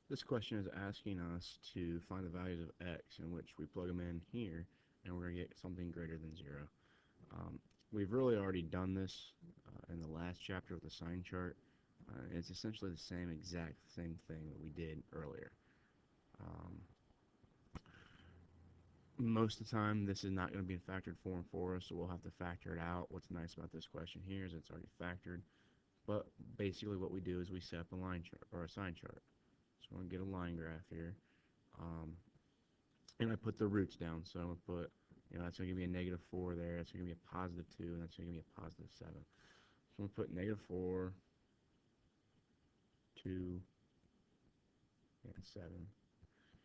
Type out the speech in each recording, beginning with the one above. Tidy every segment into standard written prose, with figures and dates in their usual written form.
This question is asking us to find the values of x, in which we plug them in here, and we're going to get something greater than 0. We've really already done this in the last chapter with the sign chart. It's essentially the exact same thing that we did earlier. Most of the time, this is not going to be in factored form for us, so we'll have to factor it out. What's nice about this question here is it's already factored. But basically what we do is we set up a line chart, or a sign chart. So I'm going to get a line graph here. And I put the roots down. So I'm going to put, that's going to give me a -4 there. That's going to give me a +2, and that's going to give me a +7. So I'm going to put -4, 2, and 7.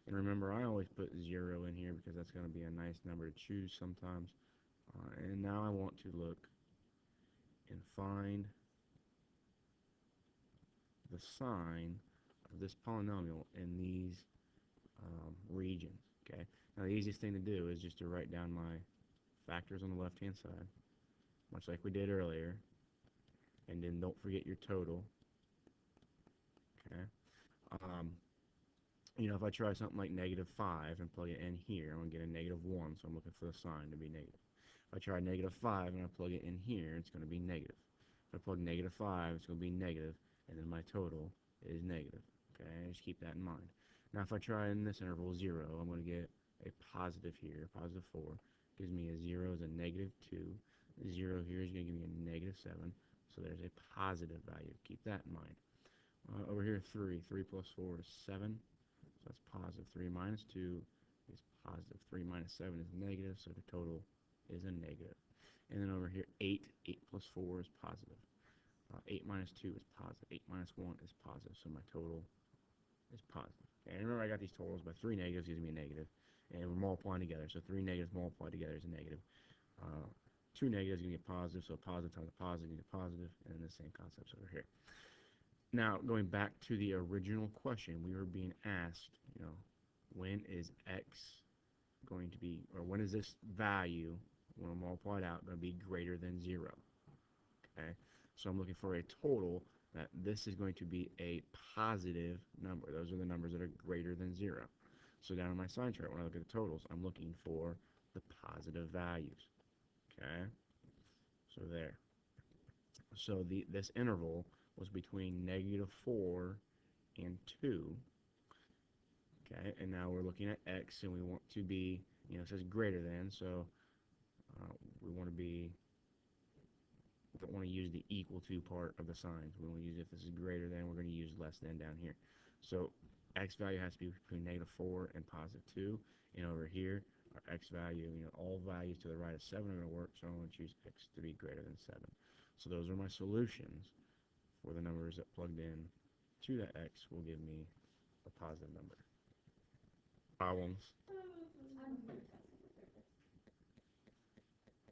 And remember, I always put 0 in here because that's going to be a nice number to choose sometimes. And now I want to look and find the sign of this polynomial in these regions. Okay. Now the easiest thing to do is just to write down my factors on the left-hand side, much like we did earlier, and then don't forget your total. Okay. If I try something like -5 and plug it in here, I'm going to get a -1, so I'm looking for the sign to be negative. If I try -5 and I plug it in here, it's going to be negative. If I plug -5, it's going to be negative, and then my total is negative. Okay, just keep that in mind. Now, if I try in this interval 0, I'm going to get a positive here, +4. Gives me a 0 is a -2. 0 here is going to give me a -7, so there's a positive value. Keep that in mind. Over here, 3. 3 plus 4 is 7. So that's positive. 3 minus 2 is positive. 3 minus 7 is negative, so the total is a negative. And then over here, 8. 8 plus 4 is positive. 8 minus 2 is positive. 8 minus 1 is positive, so my total is positive. And remember, I got these totals, but 3 negatives gives me a negative. And we're multiplying together, so 3 negatives multiplied together is a negative. 2 negatives give me a positive, so positive times a positive gives me a positive, and then the same concepts over here. Now, going back to the original question, we were being asked, when is x going to be, or when is this value, when I multiply it out, going to be greater than 0? Okay, so I'm looking for a total that this is going to be a positive number. Those are the numbers that are greater than 0. So down on my sign chart, when I look at the totals, I'm looking for the positive values. Okay, so there. So this interval was between -4 and 2. Okay, and now we're looking at x, and we want to be, it says greater than, so we want to be, don't want to use the equal to part of the signs. We want to use, if this is greater than, we're going to use less than down here. So x value has to be between -4 and +2, and over here, our x value, all values to the right of 7 are going to work, so I'm going to choose x to be greater than 7. So those are my solutions for the numbers that plugged in to that x will give me a positive number. Problems?